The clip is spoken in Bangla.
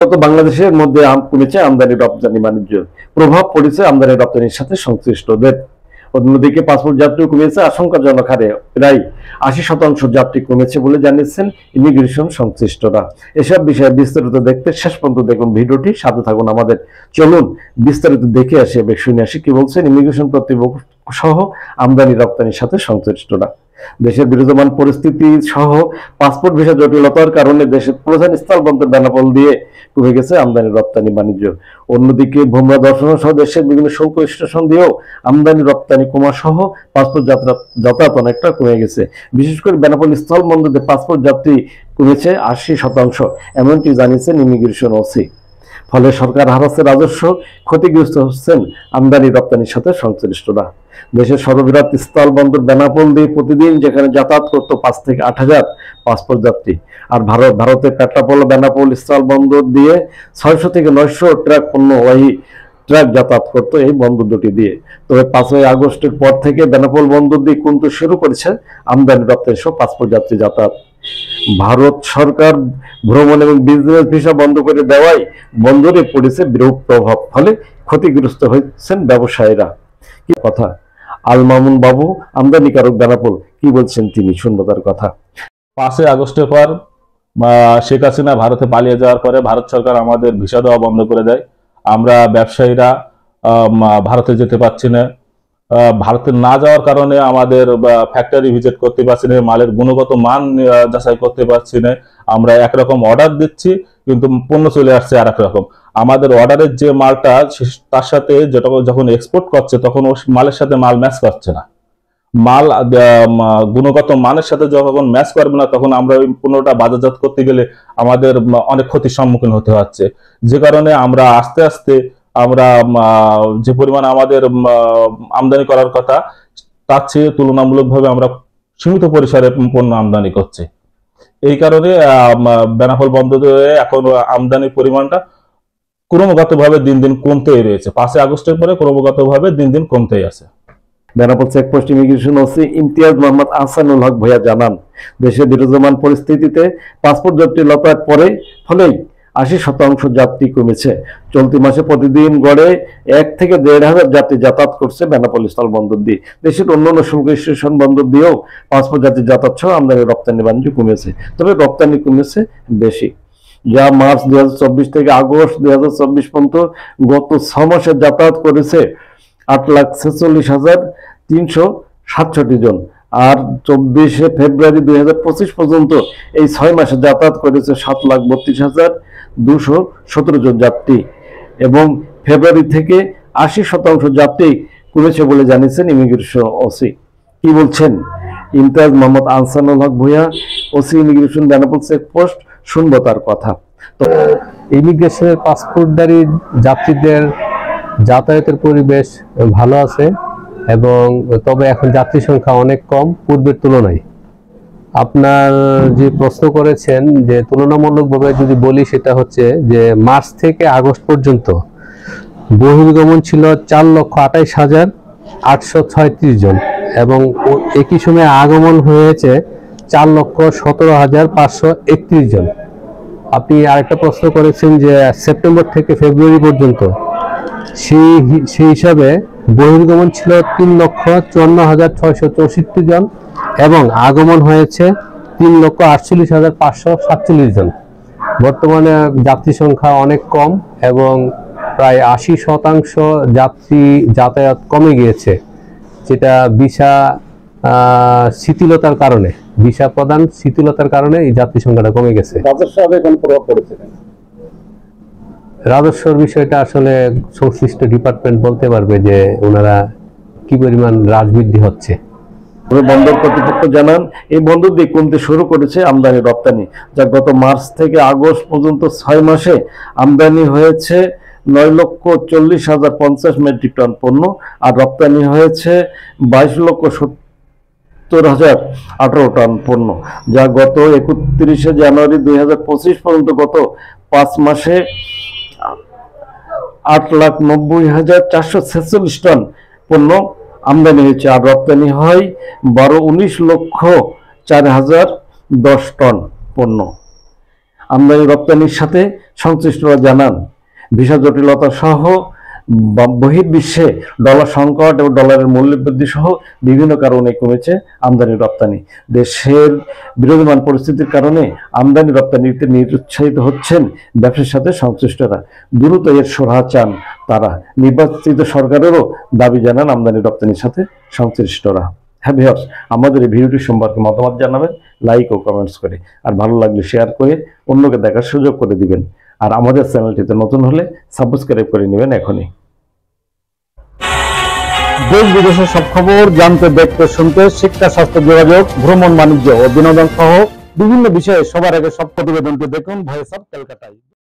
বাংলাদেশের মধ্যে কমেছে আমদানি রপ্তানি বাণিজ্য, প্রভাব পড়েছে আমদানি রপ্তানির সাথে সংশ্লিষ্টদের। অন্যদিকে পাসপোর্ট যাত্রী কমেছে আশঙ্কাজনক হারে, প্রায় ৮০% যাত্রী কমেছে বলে জানিয়েছেন ইমিগ্রেশন সংশ্লিষ্টরা। এসব বিষয়ে বিস্তারিত দেখতে শেষ পর্যন্ত দেখুন ভিডিওটি, সাথে থাকুন আমাদের। চলুন বিস্তারিত দেখে আসি এবং শুনে আসি কি বলছেন ইমিগ্রেশন কর্তৃপক্ষ সহ আমদানি রপ্তানির সাথে সংশ্লিষ্টরা। দেশের বিরাজমান পরিস্থিতি সহ পাসপোর্ট ভিসা জটিলতার কারণে দেশের প্রধান স্থলবন্দর বেনাপোল দিয়ে কমে গেছে আমদানি রপ্তানি বাণিজ্য। অন্যদিকে ভোমরা দর্শন সহ দেশের বিভিন্ন শুল্ক স্টেশন দিয়েও আমদানি রপ্তানি কমা সহ পাসপোর্ট যাতায়াত অনেকটা কমে গেছে। বিশেষ করে বেনাপোল স্থলবন্দরে পাসপোর্ট যাত্রী কমেছে ৮০%, এমনটি জানিয়েছেন ইমিগ্রেশন ওসি। ফলে সরকার হারাচ্ছে রাজস্ব, ক্ষতিগ্রস্ত হচ্ছেন আমদানি রপ্তানির সাথে সংশ্লিষ্টরা। দেশের সর্ববৃহৎ স্থলবন্দর বেনাপোল দিয়ে প্রতিদিন যেখানে যাতায়াত করতো ৫ থেকে ৮,০০০ পাসপোর্ট যাত্রী, আর ভারতের পেট্রাপোল বেনাপোল স্থলবন্দর দিয়ে ৬০০ থেকে ৯০০ ট্রাক পণ্যবাহী ট্রাক যাতায়াত করতো এই বন্দর দুটি দিয়ে। তবে ৫ই আগস্টের পর থেকে বেনাপোল বন্দর দিয়ে কমতে শুরু করেছে আমদানি রপ্তানি সহ পাসপোর্ট যাত্রী যাতায়াত। ভারত সরকার ভ্রমণ এবং বিজনেস ভিসা বন্ধ করে দেওয়ায় বন্দরে পড়েছে বিরূপ প্রভাব, ফলে ক্ষতিগ্রস্ত হয়েছেন ব্যবসায়ীরা। কি কথা, আল মামুন বাবু আমদানিকারক বেনাপোল কি বলছেন তিনি, শুনবো তার কথা। 5ই আগস্টের পর শেখ হাসিনা ভারতে পালিয়ে যাওয়ার পরে ভারত সরকার আমাদের ভিসা দেওয়া বন্ধ করে দেয়। আমরা ব্যবসায়ীরা ভারতে যেতে পারছি না। ভারতে না যাওয়ার কারণে আমাদের ফ্যাক্টরি ভিজিট করতে পারছি না, মালের গুণগত মান যাচাই করতে পারছি না। আমরা একরকম অর্ডার দিচ্ছি কিন্তু পণ্য চলে আসছে আর এক রকম। আমাদের অর্ডারের যে মালটা তার সাথে যেটা যখন এক্সপোর্ট করছে তখন ওই মালের সাথে মাল ম্যাচ করছে না। মাল গুণগত মানের সাথে যখন ম্যাচ করবে না তখন আমরা ওই পণ্যটা বাজারজাত করতে গেলে আমাদের অনেক ক্ষতির সম্মুখীন হতে হচ্ছে। যে কারণে আমরা আস্তে আস্তে আমরা যে পরিমাণ আমাদের আমদানি করার কথা তার চেয়ে তুলনামূলকভাবে আমরা সীমিত পরিসরে পণ্য আমদানি করছি। এই কারণে বেনাপোল বন্দরে এখন আমদানির পরিমাণটা ক্রমাগতভাবে দিন দিন কমতেই রয়েছে। 5ই আগস্টের পরে ক্রমাগতভাবে দিন দিন কমতেই আছে। Benapole checkpost immigration OC Imtiaz Mohammad Ahsanul Haque Bhuiyan জানান, দেশে বিরাজমান পরিস্থিতিতে পাসপোর্ট জটিলতার ফলেই ৮০% যাত্রী কমেছে। চলতি মাসে প্রতিদিন গড়ে ১ থেকে ১,৫০০ যাত্রী যাতায়াত করছে বেনাপোল স্থলবন্দর দিয়ে। দেশের অন্যান্য শুল্ক স্টেশন বন্দর দিয়েও পাসপোর্ট যাত্রী যাতায়াত সহ আমদানি রপ্তানি বাণিজ্য কমেছে, তবে রপ্তানি কমেছে বেশি। যা মার্চ ২০২৪ থেকে আগস্ট ২০২৪ পর্যন্ত গত ৬ মাসে যাতায়াত করেছে ৮,৪৬,৩৬৭ জন, আর ২৪শে ফেব্রুয়ারি ২০২৫ পর্যন্ত এই ৬ মাসে যাতায়াত করেছে ৭,৩২,২১৭ জন যাত্রী, এবং ফেব্রুয়ারি থেকে ৮০% যাত্রী কমেছে বলে জানিয়েছেন ইমিগ্রেশন ওসি। কি বলছেন Imtiaz Mohammad Ahsanul Haque Bhuiyan, OC immigration Benapole checkpost, শুনবো তার কথা। তো ইমিগ্রেশনের পাসপোর্টধারী যাত্রীদের যাতায়াতের পরিবেশ ভালো আছে, এবং তবে এখন যাত্রী সংখ্যা অনেক কম পূর্বের তুলনায়। আপনার যে প্রশ্ন করেছেন যে তুলনামূলকভাবে যদি বলি, সেটা হচ্ছে যে মার্চ থেকে আগস্ট পর্যন্ত বহির্গমন ছিল ৪,২৮,৮৩৬ জন, এবং একই সময়ে আগমন হয়েছে ৪,১৭,৫৩১ জন। আপনি আরেকটা প্রশ্ন করেছেন যে সেপ্টেম্বর থেকে ফেব্রুয়ারি পর্যন্ত, সেই হিসাবে বহির্গমন ছিল ৩,৫৪,৬৬৪ জন এবং আগমন হয়েছে ৩,৪৮,৫৪৭ জন। বর্তমানে যাত্রী সংখ্যা অনেক কম এবং প্রায় ৮০% যাত্রী যাতায়াত কমে গিয়েছে, যেটা ভিসা শিথিলতার কারণে, ভিসা প্রদান শিথিলতার কারণে এই যাত্রী সংখ্যাটা কমে গেছে। রাজস্বর বিষয়টা আসলে সংশ্লিষ্ট ডিপার্টমেন্ট বলতে পারবে যে ওনারা কি পরিমাণ হ্রাস বৃদ্ধি হচ্ছে। বন্দর কর্তৃপক্ষ জানান, এই বন্দর দিয়ে কমতে শুরু করেছে আমদানি রপ্তানি, যা গত মার্চ থেকে আগস্ট পর্যন্ত ৬ মাসে আমদানি হয়েছে ৯,৪০,০৫০ মেট্রিক টন পণ্য, আর রপ্তানি হয়েছে ২২,৭০,০১৮ টন পণ্য, যা গত ৩১শে জানুয়ারি ২০২৫ পর্যন্ত গত ৫ মাসে ৮,৯০,৪৪৬ টন পণ্য আমদানি হয়েছে, আর রপ্তানি হয় ১২,১৯,০৪,০১০ টন পণ্য। আমদানি রপ্তানির সাথে সংশ্লিষ্টরা জানান, ভিসা জটিলতা সহ বহির্বিশ্বে ডলার সংকট এবং ডলারের মূল্যবৃদ্ধি সহ বিভিন্ন কারণে কমেছে আমদানি রপ্তানি। দেশের বিরাজমান পরিস্থিতির কারণে আমদানি রপ্তানিতে নিরুৎসাহিত হচ্ছেন ব্যবসার সাথে সংশ্লিষ্টরা। দ্রুত এর সুরাহা চান তারা। নির্বাচিত সরকারেরও দাবি জানান আমদানি রপ্তানির সাথে সংশ্লিষ্টরা। হ্যাঁ ভিউয়ার্স, আমাদের এই ভিডিওটি সম্পর্কে মতামত জানাবেন লাইক ও কমেন্টস করে, আর ভালো লাগলে শেয়ার করে অন্যকে দেখার সুযোগ করে দিবেন। আর আমাদের চ্যানেলটিতে নতুন হলে সাবস্ক্রাইব করে নেবেন এখনই। দেশ বিদেশের সব খবর জানতে, দেখতে, শুনতে, শিক্ষা, স্বাস্থ্য, যোগাযোগ, ভ্রমণ, বাণিজ্য ও বিনোদন সহ বিভিন্ন বিষয়ে সবার আগে সব প্রতিবেদনটি দেখুন ভয়েস অফ কলকাতায়।